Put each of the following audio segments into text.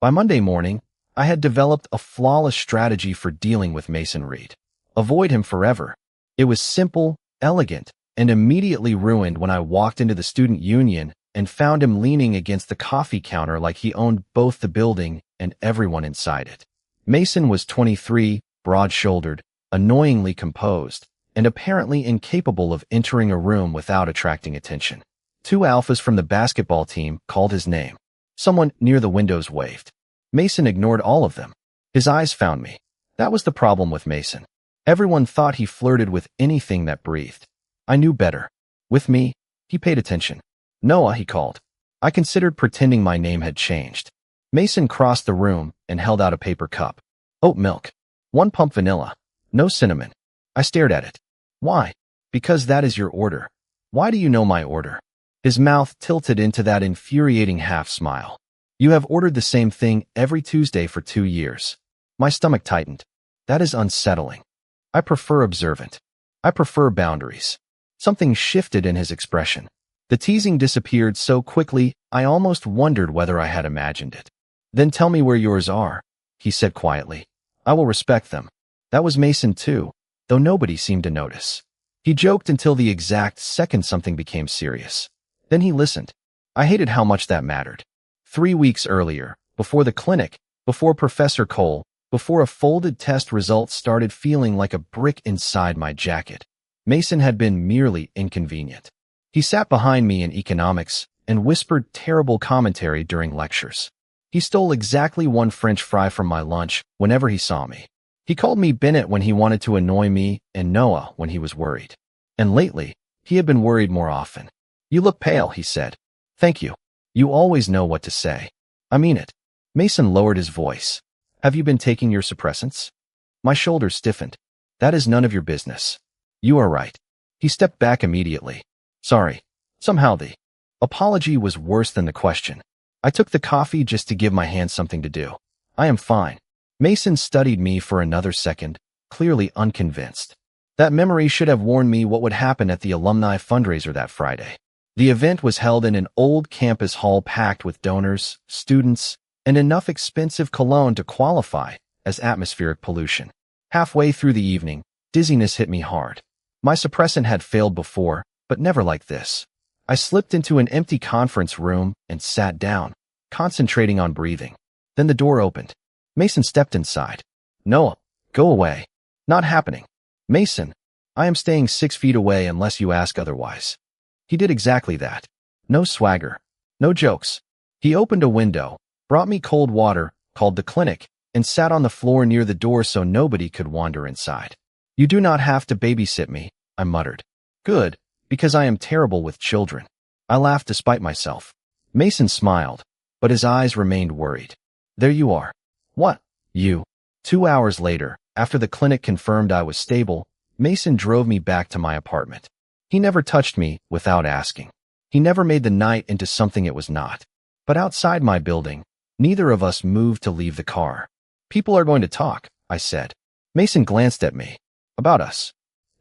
By Monday morning, I had developed a flawless strategy for dealing with Mason Reed. Avoid him forever. It was simple, elegant, and immediately ruined when I walked into the student union and found him leaning against the coffee counter like he owned both the building and everyone inside it. Mason was 23, broad-shouldered, annoyingly composed, and apparently incapable of entering a room without attracting attention. Two alphas from the basketball team called his name. Someone near the windows waved. Mason ignored all of them. His eyes found me. That was the problem with Mason. Everyone thought he flirted with anything that breathed. I knew better. With me, he paid attention. Noah, he called. I considered pretending my name had changed. Mason crossed the room and held out a paper cup. Oat milk. 1 pump vanilla. No cinnamon. I stared at it. Why? Because that is your order. Why do you know my order? His mouth tilted into that infuriating half-smile. You have ordered the same thing every Tuesday for 2 years. My stomach tightened. That is unsettling. I prefer observant. I prefer boundaries. Something shifted in his expression. The teasing disappeared so quickly, I almost wondered whether I had imagined it. Then tell me where yours are, he said quietly. I will respect them. That was Mason too, though nobody seemed to notice. He joked until the exact second something became serious. Then he listened. I hated how much that mattered. 3 weeks earlier, before the clinic, before Professor Cole, before a folded test result started feeling like a brick inside my jacket, Mason had been merely inconvenient. He sat behind me in economics and whispered terrible commentary during lectures. He stole exactly 1 French fry from my lunch whenever he saw me. He called me Bennett when he wanted to annoy me and Noah when he was worried. And lately, he had been worried more often. You look pale, he said. Thank you. You always know what to say. I mean it. Mason lowered his voice. Have you been taking your suppressants? My shoulders stiffened. That is none of your business. You are right. He stepped back immediately. Sorry. Somehow the apology was worse than the question. I took the coffee just to give my hands something to do. I am fine. Mason studied me for another second, clearly unconvinced. That memory should have warned me what would happen at the alumni fundraiser that Friday. The event was held in an old campus hall packed with donors, students, and enough expensive cologne to qualify as atmospheric pollution. Halfway through the evening, dizziness hit me hard. My suppressant had failed before, but never like this. I slipped into an empty conference room and sat down, concentrating on breathing. Then the door opened. Mason stepped inside. Noah, go away. Not happening. Mason, I am staying 6 feet away unless you ask otherwise. He did exactly that. No swagger. No jokes. He opened a window, brought me cold water, called the clinic, and sat on the floor near the door so nobody could wander inside. You do not have to babysit me, I muttered. Good, because I am terrible with children. I laughed despite myself. Mason smiled, but his eyes remained worried. There you are. What? You. 2 hours later, after the clinic confirmed I was stable, Mason drove me back to my apartment. He never touched me without asking. He never made the night into something it was not. But outside my building, neither of us moved to leave the car. People are going to talk, I said. Mason glanced at me. About us.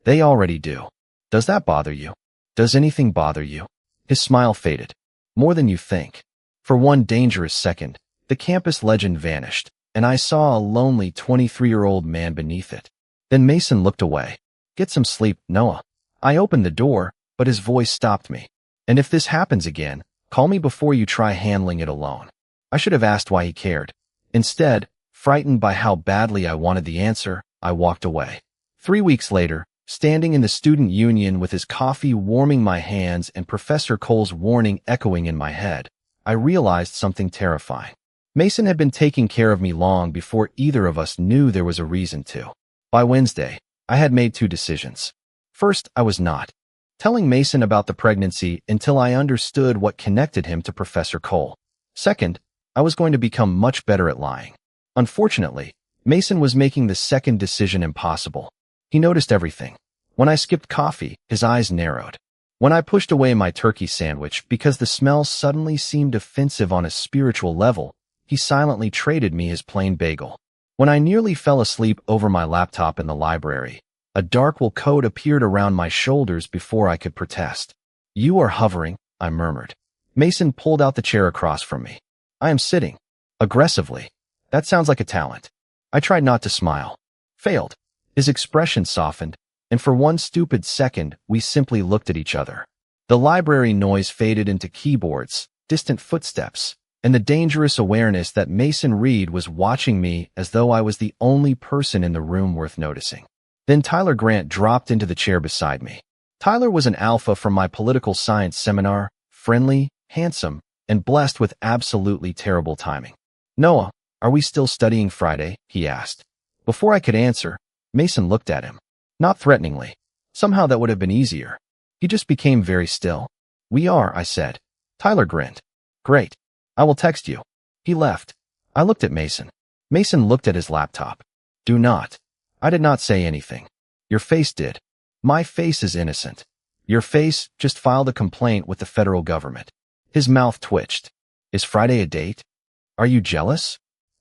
They already do. Does that bother you? Does anything bother you? His smile faded. More than you think. For one dangerous second, the campus legend vanished, and I saw a lonely 23-year-old man beneath it. Then Mason looked away. Get some sleep, Noah. I opened the door, but his voice stopped me. And if this happens again, call me before you try handling it alone. I should have asked why he cared. Instead, frightened by how badly I wanted the answer, I walked away. 3 weeks later, standing in the student union with his coffee warming my hands and Professor Cole's warning echoing in my head, I realized something terrifying. Mason had been taking care of me long before either of us knew there was a reason to. By Wednesday, I had made 2 decisions. First, I was not telling Mason about the pregnancy until I understood what connected him to Professor Cole. Second, I was going to become much better at lying. Unfortunately, Mason was making the second decision impossible. He noticed everything. When I skipped coffee, his eyes narrowed. When I pushed away my turkey sandwich because the smell suddenly seemed offensive on a spiritual level, he silently traded me his plain bagel. When I nearly fell asleep over my laptop in the library, a dark wool coat appeared around my shoulders before I could protest. You are hovering, I murmured. Mason pulled out the chair across from me. I am sitting. aggressively. That sounds like a talent. I tried not to smile. Failed. His expression softened, and for one stupid second, we simply looked at each other. The library noise faded into keyboards, distant footsteps, and the dangerous awareness that Mason Reed was watching me as though I was the only person in the room worth noticing. Then Tyler Grant dropped into the chair beside me. Tyler was an alpha from my political science seminar, friendly, handsome, and blessed with absolutely terrible timing. "Noah, are we still studying Friday?" he asked. Before I could answer, Mason looked at him. Not threateningly. Somehow that would have been easier. He just became very still. "We are," I said. Tyler grinned. "Great. I will text you." He left. I looked at Mason. Mason looked at his laptop. "Do not." I did not say anything. "Your face did." "My face is innocent." "Your face just filed a complaint with the federal government." His mouth twitched. "Is Friday a date? Are you jealous?"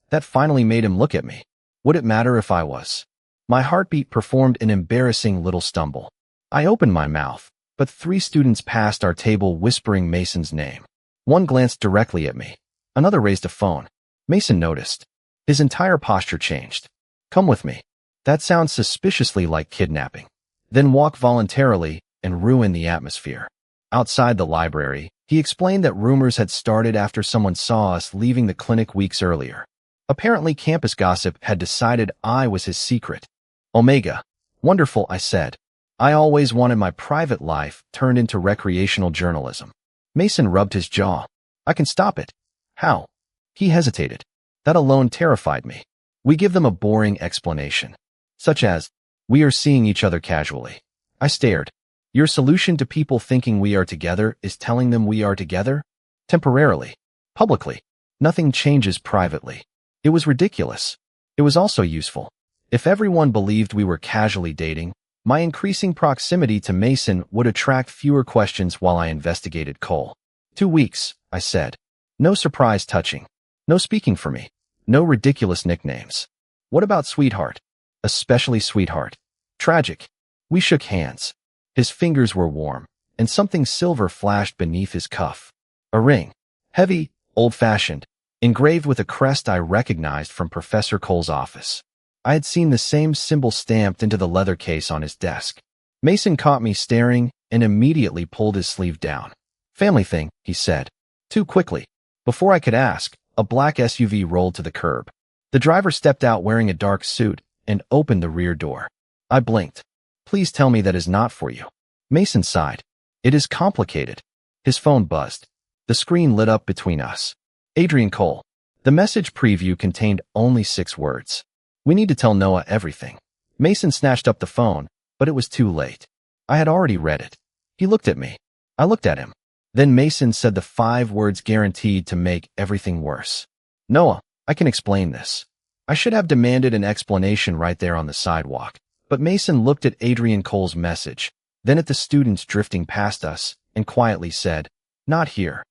That finally made him look at me. Would it matter if I was? My heartbeat performed an embarrassing little stumble. I opened my mouth, but 3 students passed our table whispering Mason's name. One glanced directly at me. Another raised a phone. Mason noticed. His entire posture changed. "Come with me." That sounds suspiciously like kidnapping. Then walk voluntarily and ruin the atmosphere. Outside the library, he explained that rumors had started after someone saw us leaving the clinic weeks earlier. Apparently campus gossip had decided I was his secret. Omega. Wonderful, I said. I always wanted my private life turned into recreational journalism. Mason rubbed his jaw. "I can stop it." "How?" He hesitated. That alone terrified me. We give them a boring explanation, such as, "We are seeing each other casually." I stared. Your solution to people thinking we are together is telling them we are together? Temporarily. Publicly. Nothing changes privately. It was ridiculous. It was also useful. If everyone believed we were casually dating, my increasing proximity to Mason would attract fewer questions while I investigated Cole. 2 weeks, I said. No surprise touching. No speaking for me. No ridiculous nicknames. What about sweetheart? Especially sweetheart. Tragic. We shook hands. His fingers were warm, and something silver flashed beneath his cuff. A ring. Heavy, old-fashioned, engraved with a crest I recognized from Professor Cole's office. I had seen the same symbol stamped into the leather case on his desk. Mason caught me staring and immediately pulled his sleeve down. "Family thing," he said. Too quickly. Before I could ask, a black SUV rolled to the curb. The driver stepped out wearing a dark suit and opened the rear door. I blinked. "Please tell me that is not for you." Mason sighed. "It is complicated." His phone buzzed. The screen lit up between us. Adrian Cole. The message preview contained only 6 words. "We need to tell Noah everything." Mason snatched up the phone, but it was too late. I had already read it. He looked at me. I looked at him. Then Mason said the 5 words guaranteed to make everything worse. "Noah, I can explain this." I should have demanded an explanation right there on the sidewalk, but Mason looked at Adrian Cole's message, then at the students drifting past us, and quietly said, "Not here."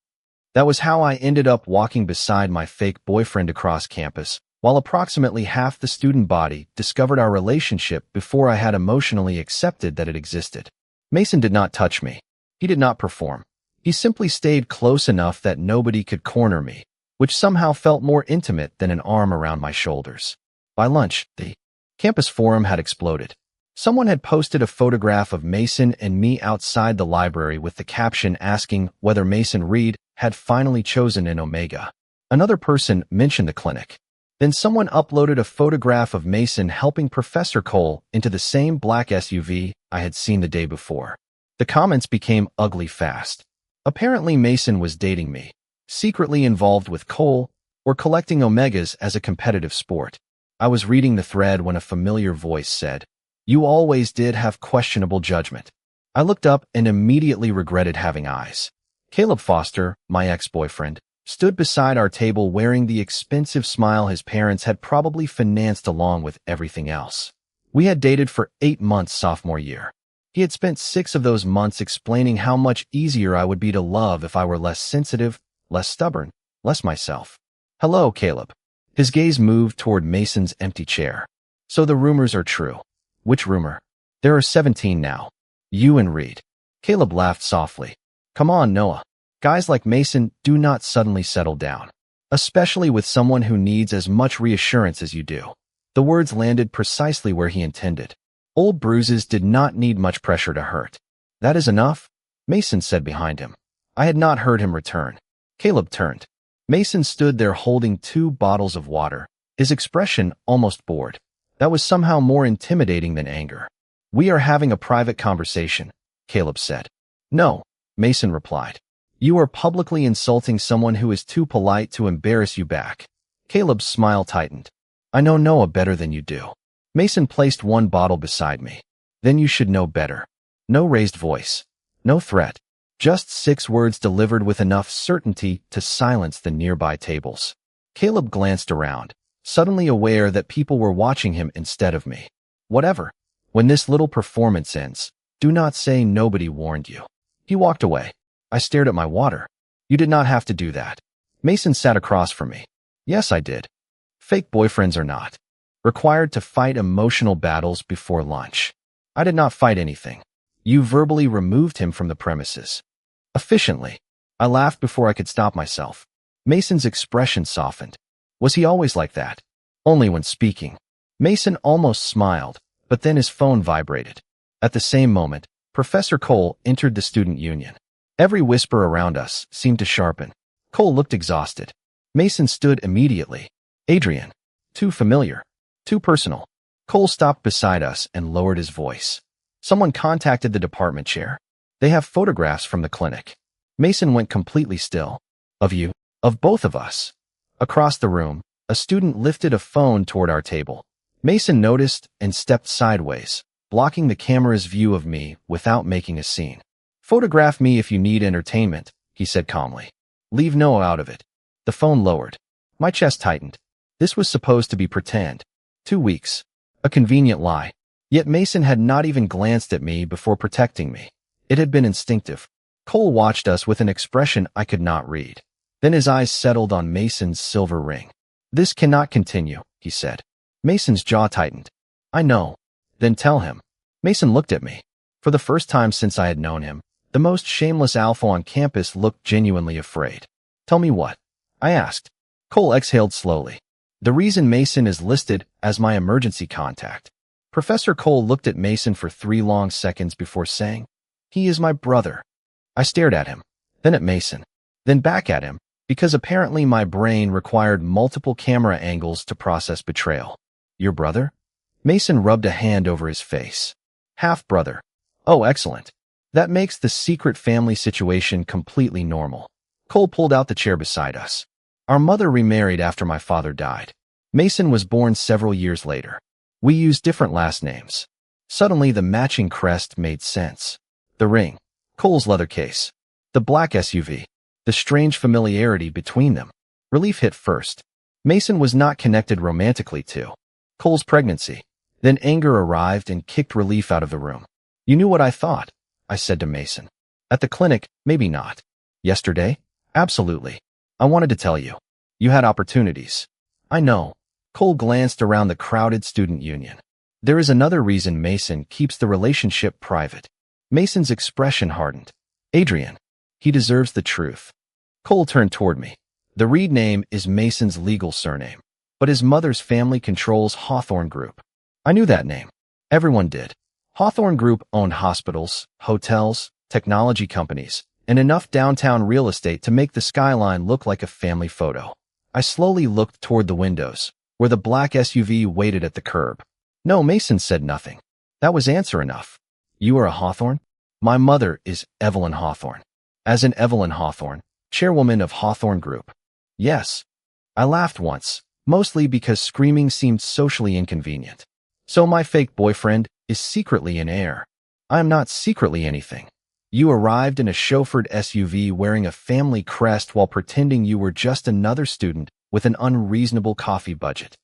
That was how I ended up walking beside my fake boyfriend across campus, while approximately half the student body discovered our relationship before I had emotionally accepted that it existed. Mason did not touch me. He did not perform. He simply stayed close enough that nobody could corner me, which somehow felt more intimate than an arm around my shoulders. By lunch, the campus forum had exploded. Someone had posted a photograph of Mason and me outside the library with the caption asking whether Mason Reed had finally chosen an Omega. Another person mentioned the clinic. Then someone uploaded a photograph of Mason helping Professor Cole into the same black SUV I had seen the day before. The comments became ugly fast. Apparently Mason was dating me, secretly involved with Cole, or collecting Omegas as a competitive sport. I was reading the thread when a familiar voice said, "You always did have questionable judgment." I looked up and immediately regretted having eyes. Caleb Foster, my ex-boyfriend, stood beside our table wearing the expensive smile his parents had probably financed along with everything else. We had dated for 8 months sophomore year. He had spent 6 of those months explaining how much easier I would be to love if I were less sensitive, less stubborn, less myself. "Hello, Caleb." His gaze moved toward Mason's empty chair. "So the rumors are true." "Which rumor?" "There are 17 now. You and Reed." Caleb laughed softly. "Come on, Noah. Guys like Mason do not suddenly settle down." especially with someone who needs as much reassurance as you do. The words landed precisely where he intended. Old bruises did not need much pressure to hurt. That is enough, Mason said behind him. I had not heard him return. Caleb turned. Mason stood there holding 2 bottles of water, his expression almost bored. That was somehow more intimidating than anger. We are having a private conversation, Caleb said. No, Mason replied. You are publicly insulting someone who is too polite to embarrass you back. Caleb's smile tightened. I know Noah better than you do. Mason placed 1 bottle beside me. Then you should know better. No raised voice. No threat. Just 6 words delivered with enough certainty to silence the nearby tables. Caleb glanced around, suddenly aware that people were watching him instead of me. Whatever. When this little performance ends, do not say nobody warned you. He walked away. I stared at my water. You did not have to do that. Mason sat across from me. Yes, I did. Fake boyfriends are not required to fight emotional battles before lunch. I did not fight anything. You verbally removed him from the premises. Efficiently. I laughed before I could stop myself. Mason's expression softened. Was he always like that? Only when speaking. Mason almost smiled, but then his phone vibrated. At the same moment, Professor Cole entered the student union. Every whisper around us seemed to sharpen. Cole looked exhausted. Mason stood immediately. Adrian. Too familiar. Too personal. Cole stopped beside us and lowered his voice. Someone contacted the department chair. They have photographs from the clinic. Mason went completely still. Of you. Of both of us. Across the room, a student lifted a phone toward our table. Mason noticed and stepped sideways, blocking the camera's view of me without making a scene. Photograph me if you need entertainment, he said calmly. Leave Noah out of it. The phone lowered. My chest tightened. This was supposed to be pretend. 2 weeks. A convenient lie. Yet Mason had not even glanced at me before protecting me. It had been instinctive. Cole watched us with an expression I could not read. Then his eyes settled on Mason's silver ring. This cannot continue, he said. Mason's jaw tightened. I know. Then tell him. Mason looked at me. For the first time since I had known him, the most shameless alpha on campus looked genuinely afraid. Tell me what? I asked. Cole exhaled slowly. The reason Mason is listed as my emergency contact. Professor Cole looked at Mason for 3 long seconds before saying, He is my brother. I stared at him, then at Mason, then back at him, because apparently my brain required multiple camera angles to process betrayal. Your brother? Mason rubbed a hand over his face. Half-brother. Oh, excellent. That makes the secret family situation completely normal. Cole pulled out the chair beside us. Our mother remarried after my father died. Mason was born several years later. We used different last names. Suddenly, the matching crest made sense. The ring. Cole's leather case. The black SUV. The strange familiarity between them. Relief hit first. Mason was not connected romantically to Cole's pregnancy. Then anger arrived and kicked relief out of the room. You knew what I thought, I said to Mason. At the clinic, maybe not. Yesterday? Absolutely. I wanted to tell you. You had opportunities. I know. Cole glanced around the crowded student union. There is another reason Mason keeps the relationship private. Mason's expression hardened. Adrian. He deserves the truth. Cole turned toward me. The Reed name is Mason's legal surname, but his mother's family controls Hawthorne Group. I knew that name. Everyone did. Hawthorne Group owned hospitals, hotels, technology companies, and enough downtown real estate to make the skyline look like a family photo. I slowly looked toward the windows, where the black SUV waited at the curb. No, Mason said nothing. That was answer enough. You are a Hawthorne? My mother is Evelyn Hawthorne. As in Evelyn Hawthorne, chairwoman of Hawthorne Group. Yes. I laughed once, mostly because screaming seemed socially inconvenient. So my fake boyfriend is secretly an heir. I am not secretly anything. You arrived in a chauffeured SUV wearing a family crest while pretending you were just another student with an unreasonable coffee budget.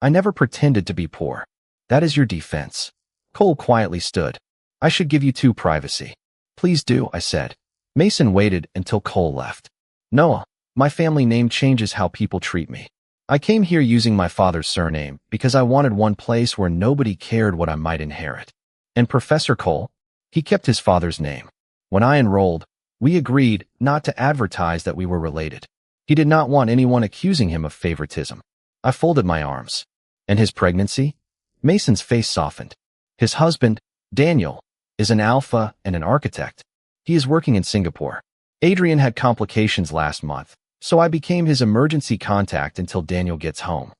I never pretended to be poor. That is your defense. Cole quietly stood. I should give you 2 privacy. Please do, I said. Mason waited until Cole left. Noah, my family name changes how people treat me. I came here using my father's surname because I wanted one place where nobody cared what I might inherit. And Professor Cole? He kept his father's name. When I enrolled, we agreed not to advertise that we were related. He did not want anyone accusing him of favoritism. I folded my arms. And his pregnancy? Mason's face softened. His husband, Daniel, is an alpha and an architect. He is working in Singapore. Adrian had complications last month, so I became his emergency contact until Daniel gets home.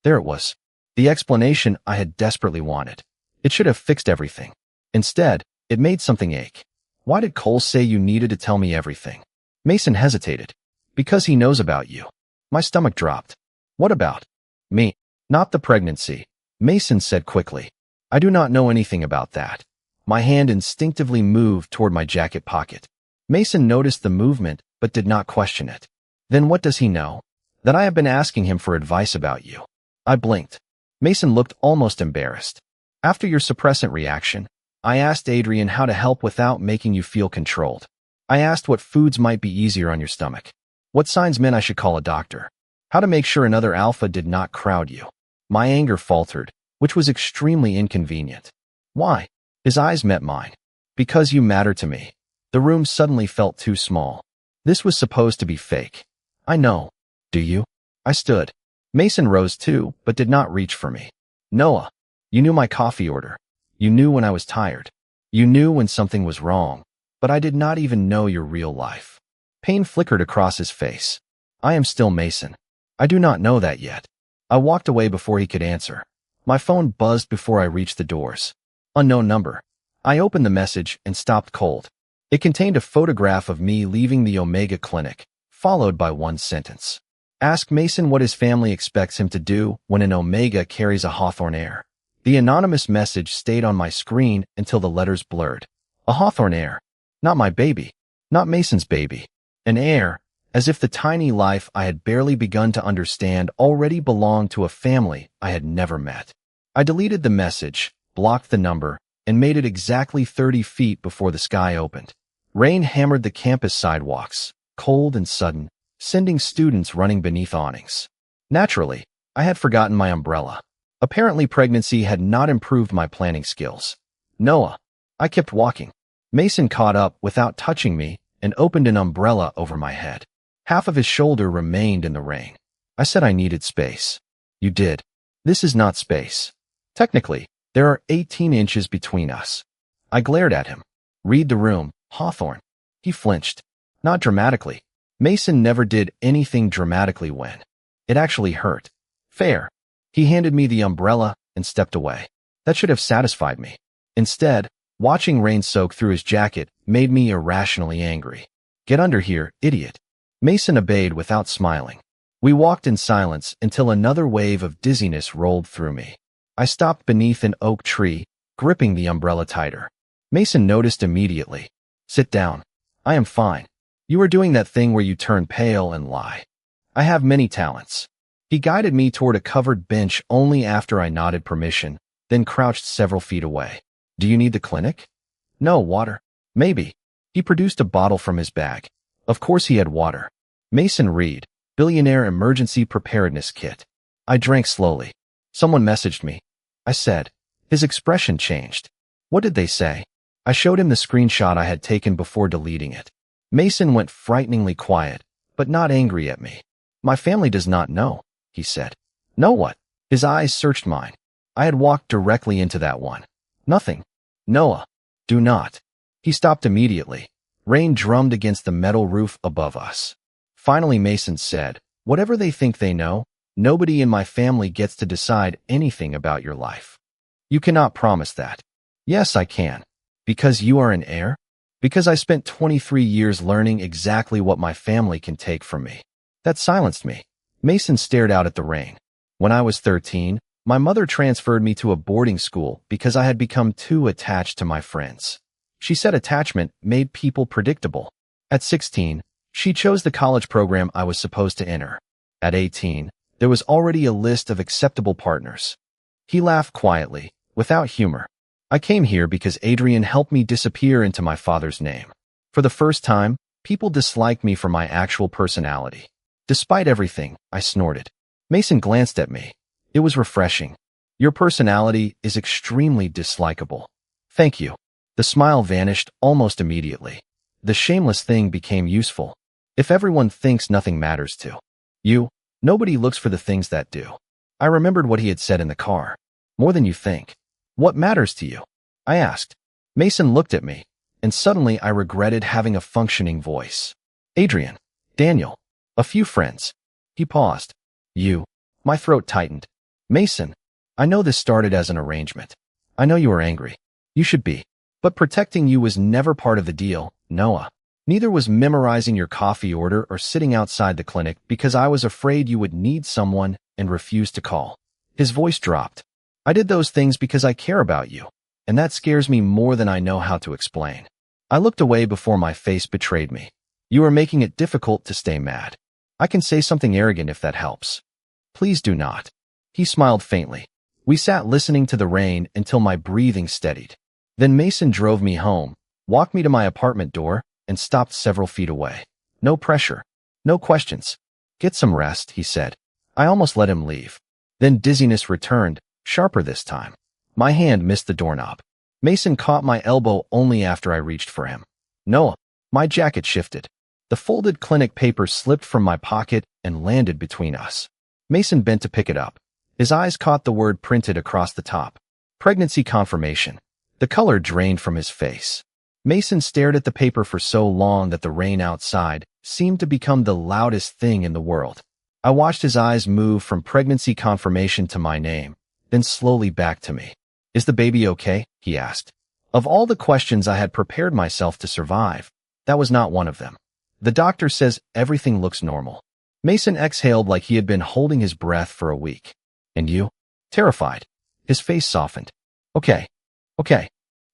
There it was. The explanation I had desperately wanted. It should have fixed everything. Instead, it made something ache. Why did Cole say you needed to tell me everything? Mason hesitated. Because he knows about you. My stomach dropped. What about me? Not the pregnancy, Mason said quickly. I do not know anything about that. My hand instinctively moved toward my jacket pocket. Mason noticed the movement, but did not question it. Then what does he know? That I have been asking him for advice about you. I blinked. Mason looked almost embarrassed. After your suppressant reaction, I asked Adrian how to help without making you feel controlled. I asked what foods might be easier on your stomach. What signs meant I should call a doctor. How to make sure another alpha did not crowd you. My anger faltered, which was extremely inconvenient. Why? His eyes met mine. Because you matter to me. The room suddenly felt too small. This was supposed to be fake. I know. Do you? I stood. Mason rose too, but did not reach for me. Noah, you knew my coffee order. You knew when I was tired. You knew when something was wrong, but I did not even know your real life. Pain flickered across his face. I am still Mason. I do not know that yet. I walked away before he could answer. My phone buzzed before I reached the doors. Unknown number. I opened the message and stopped cold. It contained a photograph of me leaving the Omega clinic, followed by one sentence. Ask Mason what his family expects him to do when an Omega carries a Hawthorne heir. The anonymous message stayed on my screen until the letters blurred. A Hawthorne heir. Not my baby. Not Mason's baby. An heir, as if the tiny life I had barely begun to understand already belonged to a family I had never met. I deleted the message, blocked the number, and made it exactly 30 feet before the sky opened. Rain hammered the campus sidewalks, cold and sudden, sending students running beneath awnings. Naturally, I had forgotten my umbrella. Apparently pregnancy had not improved my planning skills. Noah. I kept walking. Mason caught up without touching me and opened an umbrella over my head. Half of his shoulder remained in the rain. I said I needed space. You did. This is not space. Technically, there are 18 inches between us. I glared at him. Read the room, Hawthorne. He flinched. Not dramatically. Mason never did anything dramatically when. It actually hurt. Fair. He handed me the umbrella and stepped away. That should have satisfied me. Instead, watching rain soak through his jacket made me irrationally angry. Get under here, idiot. Mason obeyed without smiling. We walked in silence until another wave of dizziness rolled through me. I stopped beneath an oak tree, gripping the umbrella tighter. Mason noticed immediately. Sit down. I am fine. You are doing that thing where you turn pale and lie. I have many talents. He guided me toward a covered bench only after I nodded permission, then crouched several feet away. Do you need the clinic? No, water. Maybe. He produced a bottle from his bag. Of course he had water. Mason Reed, Billionaire Emergency Preparedness Kit. I drank slowly. Someone messaged me. I said. His expression changed. What did they say? I showed him the screenshot I had taken before deleting it. Mason went frighteningly quiet, but not angry at me. My family does not know, he said. Know what? His eyes searched mine. I had walked directly into that one. Nothing. Noah. Do not. He stopped immediately. Rain drummed against the metal roof above us. Finally Mason said, whatever they think they know, nobody in my family gets to decide anything about your life. You cannot promise that. Yes, I can. Because you are an heir? Because I spent 23 years learning exactly what my family can take from me. That silenced me. Mason stared out at the rain. When I was 13, my mother transferred me to a boarding school because I had become too attached to my friends. She said attachment made people predictable. At 16, she chose the college program I was supposed to enter. At 18, there was already a list of acceptable partners. He laughed quietly, without humor. I came here because Adrian helped me disappear into my father's name. For the first time, people disliked me for my actual personality. Despite everything, I snorted. Mason glanced at me. It was refreshing. Your personality is extremely dislikable. Thank you. The smile vanished almost immediately. The shameless thing became useful. If everyone thinks nothing matters to you, nobody looks for the things that do. I remembered what he had said in the car. More than you think. What matters to you? I asked. Mason looked at me, and suddenly I regretted having a functioning voice. Adrian. Daniel. A few friends. He paused. You. My throat tightened. Mason. I know this started as an arrangement. I know you are angry. You should be. But protecting you was never part of the deal, Noah. Neither was memorizing your coffee order or sitting outside the clinic because I was afraid you would need someone and refuse to call. His voice dropped. I did those things because I care about you, and that scares me more than I know how to explain. I looked away before my face betrayed me. You are making it difficult to stay mad. I can say something arrogant if that helps. Please do not. He smiled faintly. We sat listening to the rain until my breathing steadied. Then Mason drove me home, walked me to my apartment door, and stopped several feet away. No pressure. No questions. Get some rest, he said. I almost let him leave. Then dizziness returned, sharper this time. My hand missed the doorknob. Mason caught my elbow only after I reached for him. Noah. My jacket shifted. The folded clinic paper slipped from my pocket and landed between us. Mason bent to pick it up. His eyes caught the word printed across the top. Pregnancy confirmation. The color drained from his face. Mason stared at the paper for so long that the rain outside seemed to become the loudest thing in the world. I watched his eyes move from pregnancy confirmation to my name, then slowly back to me. Is the baby okay? He asked. Of all the questions I had prepared myself to survive, that was not one of them. The doctor says everything looks normal. Mason exhaled like he had been holding his breath for a week. And you? Terrified. His face softened. Okay. Okay.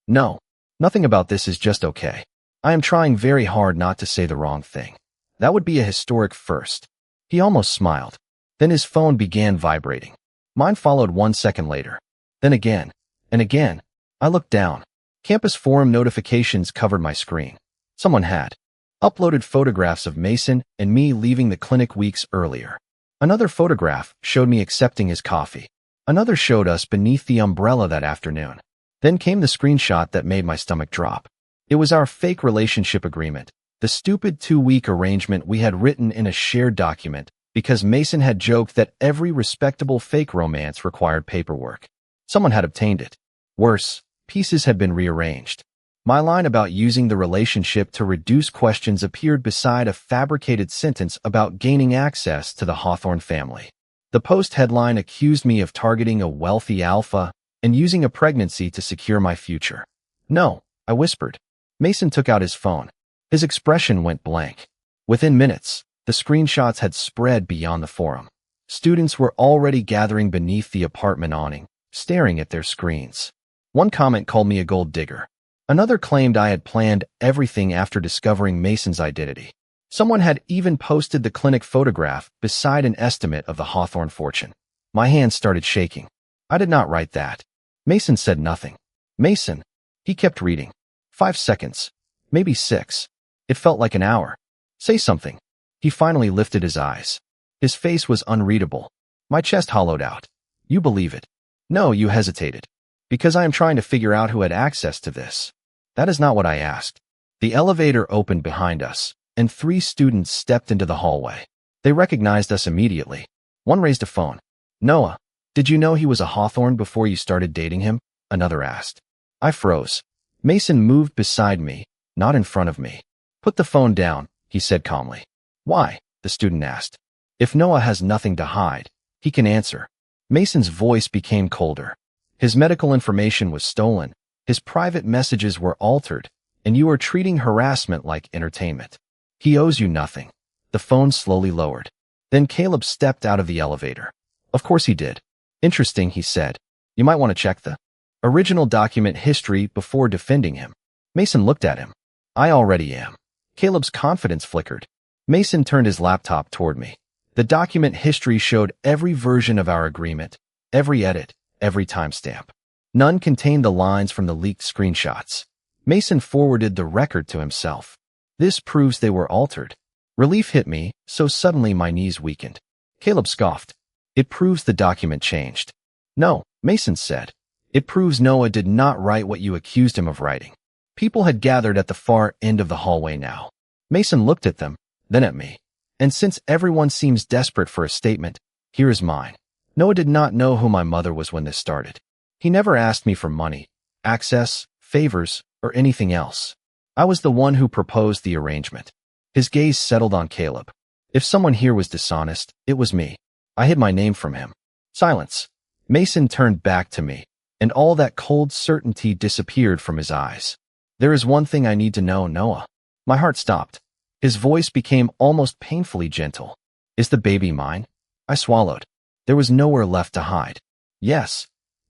No. Nothing about this is just okay. I am trying very hard not to say the wrong thing. That would be a historic first. He almost smiled. Then his phone began vibrating. Mine followed 1 second later. Then again. And again. I looked down. Campus forum notifications covered my screen. Someone had uploaded photographs of Mason and me leaving the clinic weeks earlier. Another photograph showed me accepting his coffee. Another showed us beneath the umbrella that afternoon. Then came the screenshot that made my stomach drop. It was our fake relationship agreement, the stupid 2-week arrangement we had written in a shared document because Mason had joked that every respectable fake romance required paperwork. Someone had obtained it. Worse, pieces had been rearranged. My line about using the relationship to reduce questions appeared beside a fabricated sentence about gaining access to the Hawthorne family. The post headline accused me of targeting a wealthy alpha and using a pregnancy to secure my future. No, I whispered. Mason took out his phone. His expression went blank. Within minutes, the screenshots had spread beyond the forum. Students were already gathering beneath the apartment awning, staring at their screens. One comment called me a gold digger. Another claimed I had planned everything after discovering Mason's identity. Someone had even posted the clinic photograph beside an estimate of the Hawthorne fortune. My hands started shaking. I did not write that. Mason said nothing. Mason. He kept reading. 5 seconds. Maybe 6. It felt like an hour. Say something. He finally lifted his eyes. His face was unreadable. My chest hollowed out. You believe it. No, you hesitated. Because I am trying to figure out who had access to this. That is not what I asked. The elevator opened behind us, and 3 students stepped into the hallway. They recognized us immediately. One raised a phone. Noah. Did you know he was a Hawthorne before you started dating him? Another asked. I froze. Mason moved beside me, not in front of me. Put the phone down, he said calmly. Why? The student asked. If Noah has nothing to hide, he can answer. Mason's voice became colder. His medical information was stolen, his private messages were altered, and you are treating harassment like entertainment. He owes you nothing. The phone slowly lowered. Then Caleb stepped out of the elevator. Of course he did. Interesting, he said. You might want to check the original document history before defending him. Mason looked at him. I already am. Caleb's confidence flickered. Mason turned his laptop toward me. The document history showed every version of our agreement, every edit, every timestamp. None contained the lines from the leaked screenshots. Mason forwarded the record to himself. This proves they were altered. Relief hit me, so suddenly my knees weakened. Caleb scoffed. It proves the document changed. No, Mason said. It proves Noah did not write what you accused him of writing. People had gathered at the far end of the hallway now. Mason looked at them, then at me. And since everyone seems desperate for a statement, here is mine. Noah did not know who my mother was when this started. He never asked me for money, access, favors, or anything else. I was the one who proposed the arrangement. His gaze settled on Caleb. If someone here was dishonest, it was me. I hid my name from him. Silence. Mason turned back to me, and all that cold certainty disappeared from his eyes. There is one thing I need to know, Noah. My heart stopped. His voice became almost painfully gentle. Is the baby mine? I swallowed. There was nowhere left to hide. Yes.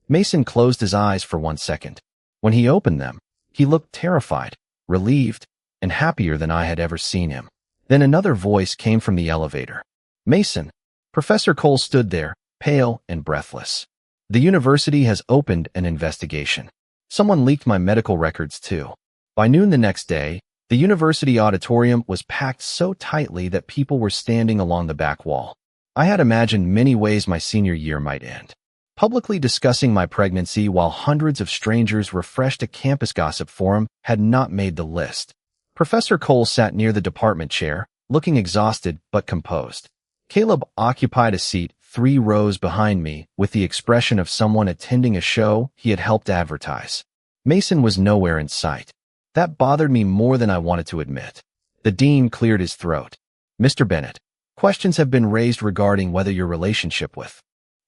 Mason closed his eyes for 1 second. When he opened them, he looked terrified, relieved, and happier than I had ever seen him. Then another voice came from the elevator. Mason. Professor Cole stood there, pale and breathless. The university has opened an investigation. Someone leaked my medical records too. By noon the next day, the university auditorium was packed so tightly that people were standing along the back wall. I had imagined many ways my senior year might end. Publicly discussing my pregnancy while hundreds of strangers refreshed a campus gossip forum had not made the list. Professor Cole sat near the department chair, looking exhausted but composed. Caleb occupied a seat 3 rows behind me with the expression of someone attending a show he had helped advertise. Mason was nowhere in sight. That bothered me more than I wanted to admit. The dean cleared his throat. Mr. Bennett, questions have been raised regarding whether your relationship with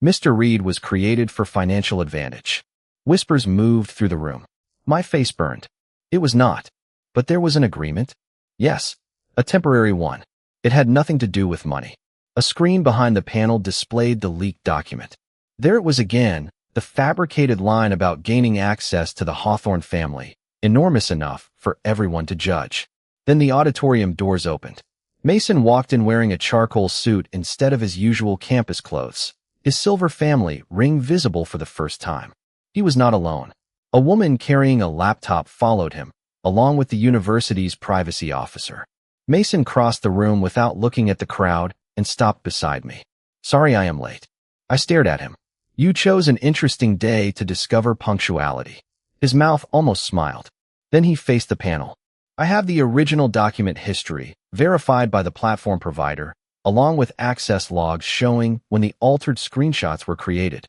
Mr. Reed was created for financial advantage. Whispers moved through the room. My face burned. It was not. But there was an agreement? Yes, a temporary one. It had nothing to do with money. A screen behind the panel displayed the leaked document. There it was again, the fabricated line about gaining access to the Hawthorne family, enormous enough for everyone to judge. Then the auditorium doors opened. Mason walked in wearing a charcoal suit instead of his usual campus clothes, his silver family ring visible for the first time. He was not alone. A woman carrying a laptop followed him, along with the university's privacy officer. Mason crossed the room without looking at the crowd and stopped beside me. Sorry I am late. I stared at him. You chose an interesting day to discover punctuality. His mouth almost smiled. Then he faced the panel. I have the original document history, verified by the platform provider, along with access logs showing when the altered screenshots were created.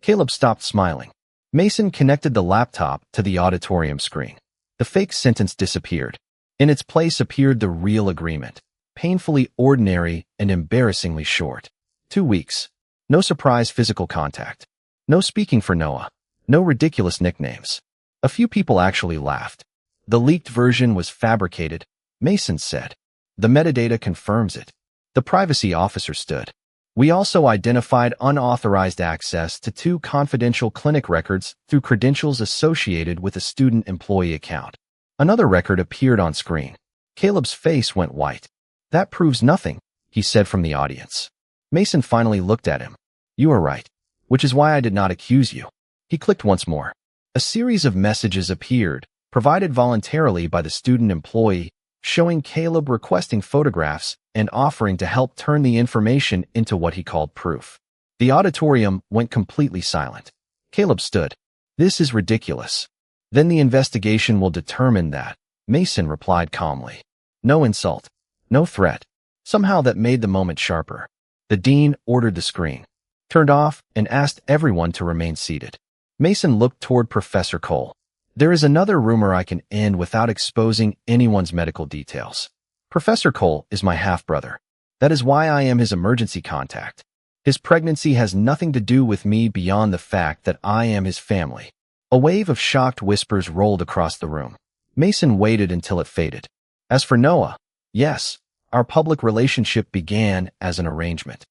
Caleb stopped smiling. Mason connected the laptop to the auditorium screen. The fake sentence disappeared. In its place appeared the real agreement, painfully ordinary and embarrassingly short. 2 weeks. No surprise physical contact. No speaking for Noah. No ridiculous nicknames. A few people actually laughed. The leaked version was fabricated, Mason said. The metadata confirms it. The privacy officer stood. We also identified unauthorized access to 2 confidential clinic records through credentials associated with a student employee account. Another record appeared on screen. Caleb's face went white. That proves nothing, he said from the audience. Mason finally looked at him. You are right, which is why I did not accuse you. He clicked once more. A series of messages appeared, provided voluntarily by the student employee, showing Caleb requesting photographs and offering to help turn the information into what he called proof. The auditorium went completely silent. Caleb stood. This is ridiculous. Then the investigation will determine that, Mason replied calmly. No insult. No threat. Somehow that made the moment sharper. The dean ordered the screen turned off and asked everyone to remain seated. Mason looked toward Professor Cole. There is another rumor I can end without exposing anyone's medical details. Professor Cole is my half-brother. That is why I am his emergency contact. His pregnancy has nothing to do with me beyond the fact that I am his family. A wave of shocked whispers rolled across the room. Mason waited until it faded. As for Noah, yes, our public relationship began as an arrangement.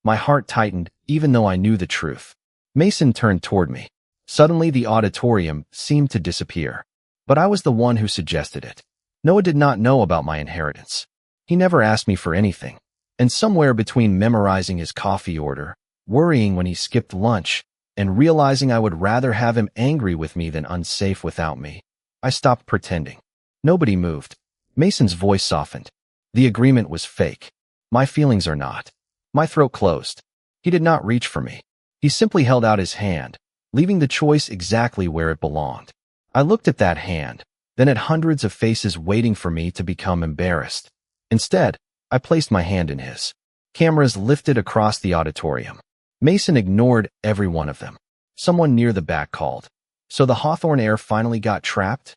My heart tightened, even though I knew the truth. Mason turned toward me. Suddenly the auditorium seemed to disappear. But I was the one who suggested it. Noah did not know about my inheritance. He never asked me for anything. And somewhere between memorizing his coffee order, worrying when he skipped lunch, and realizing I would rather have him angry with me than unsafe without me, I stopped pretending. Nobody moved. Mason's voice softened. The agreement was fake. My feelings are not. My throat closed. He did not reach for me. He simply held out his hand, leaving the choice exactly where it belonged. I looked at that hand, then at hundreds of faces waiting for me to become embarrassed. Instead, I placed my hand in his. Cameras lifted across the auditorium. Mason ignored every one of them. Someone near the back called. So the Hawthorne heir finally got trapped?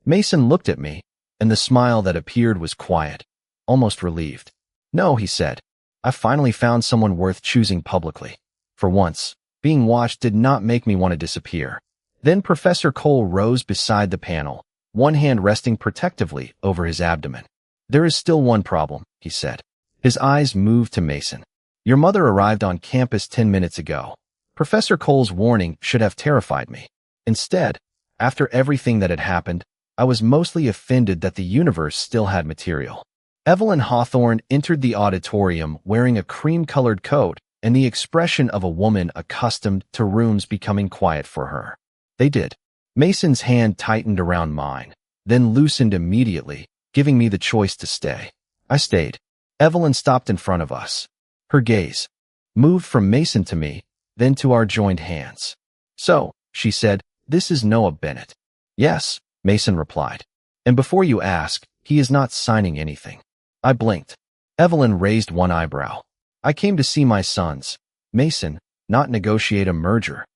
Mason looked at me, and the smile that appeared was quiet, almost relieved. No, he said. I finally found someone worth choosing publicly. For once, being watched did not make me want to disappear. Then Professor Cole rose beside the panel, one hand resting protectively over his abdomen. There is still one problem, he said. His eyes moved to Mason. Your mother arrived on campus 10 minutes ago. Professor Cole's warning should have terrified me. Instead, after everything that had happened, I was mostly offended that the universe still had material. Evelyn Hawthorne entered the auditorium wearing a cream-colored coat and the expression of a woman accustomed to rooms becoming quiet for her. They did. Mason's hand tightened around mine, then loosened immediately, giving me the choice to stay. I stayed. Evelyn stopped in front of us. Her gaze moved from Mason to me, then to our joined hands. So, she said, this is Noah Bennett. Yes, Mason replied. And before you ask, he is not signing anything. I blinked. Evelyn raised one eyebrow. I came to see my sons, Mason, not negotiate a merger.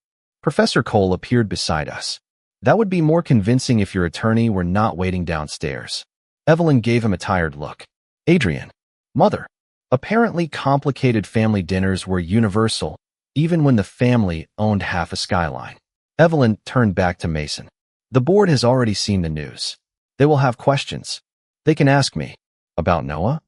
Professor Cole appeared beside us. That would be more convincing if your attorney were not waiting downstairs. Evelyn gave him a tired look. Adrian. Mother. Apparently complicated family dinners were universal, even when the family owned half a skyline. Evelyn turned back to Mason. The board has already seen the news. They will have questions. They can ask me. About Noah?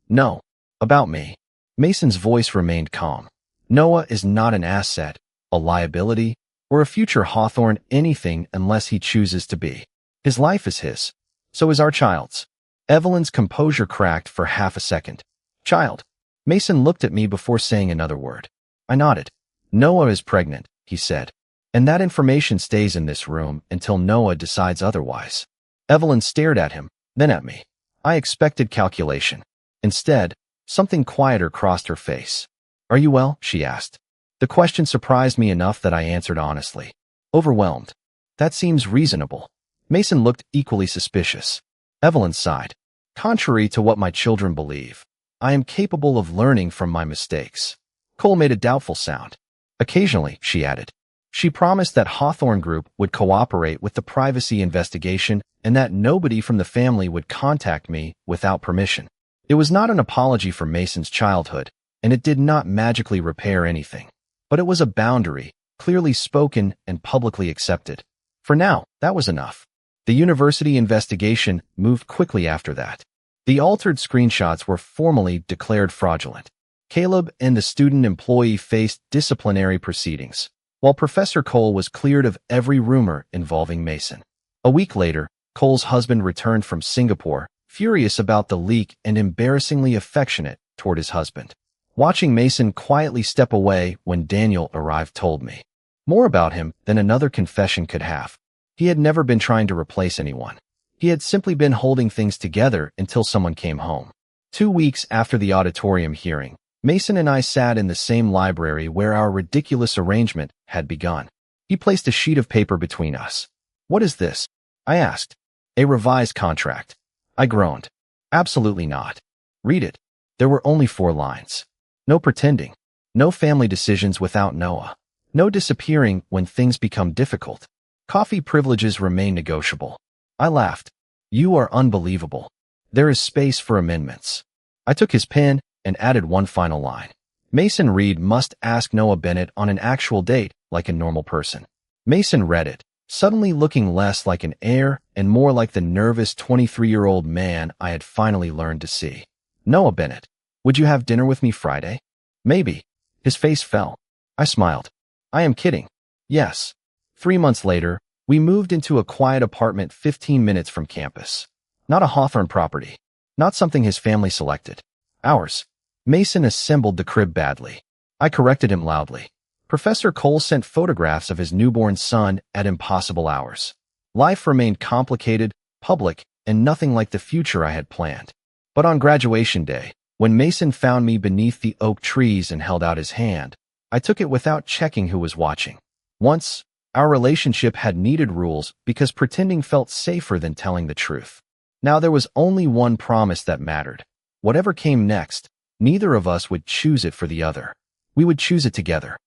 No. About me. Mason's voice remained calm. Noah is not an asset, a liability, or a future Hawthorne anything unless he chooses to be. His life is his. So is our child's. Evelyn's composure cracked for half a second. Child. Mason looked at me before saying another word. I nodded. Noah is pregnant, he said. And that information stays in this room until Noah decides otherwise. Evelyn stared at him, then at me. I expected calculation. Instead, something quieter crossed her face. Are you well? She asked. The question surprised me enough that I answered honestly. Overwhelmed. That seems reasonable. Mason looked equally suspicious. Evelyn sighed. Contrary to what my children believe, I am capable of learning from my mistakes. Cole made a doubtful sound. Occasionally, she added. She promised that Hawthorne Group would cooperate with the privacy investigation and that nobody from the family would contact me without permission. It was not an apology for Mason's childhood, and it did not magically repair anything. But it was a boundary, clearly spoken and publicly accepted. For now, that was enough. The university investigation moved quickly after that. The altered screenshots were formally declared fraudulent. Caleb and the student employee faced disciplinary proceedings, while Professor Cole was cleared of every rumor involving Mason. A week later, Cole's husband returned from Singapore, furious about the leak and embarrassingly affectionate toward his husband. Watching Mason quietly step away when Daniel arrived told me more about him than another confession could have. He had never been trying to replace anyone. He had simply been holding things together until someone came home. 2 weeks after the auditorium hearing, Mason and I sat in the same library where our ridiculous arrangement had begun. He placed a sheet of paper between us. What is this? I asked. A revised contract. I groaned. Absolutely not. Read it. There were only 4 lines. No pretending. No family decisions without Noah. No disappearing when things become difficult. Coffee privileges remain negotiable. I laughed. You are unbelievable. There is space for amendments. I took his pen and added one final line. Mason Reed must ask Noah Bennett on an actual date like a normal person. Mason read it, suddenly looking less like an heir and more like the nervous 23-year-old man I had finally learned to see. Noah Bennett, would you have dinner with me Friday? Maybe. His face fell. I smiled. I am kidding. Yes. 3 months later, we moved into a quiet apartment 15 minutes from campus. Not a Hawthorne property. Not something his family selected. Ours. Mason assembled the crib badly. I corrected him loudly. Professor Cole sent photographs of his newborn son at impossible hours. Life remained complicated, public, and nothing like the future I had planned. But on graduation day, when Mason found me beneath the oak trees and held out his hand, I took it without checking who was watching. Once, our relationship had needed rules because pretending felt safer than telling the truth. Now there was only one promise that mattered. Whatever came next, neither of us would choose it for the other. We would choose it together.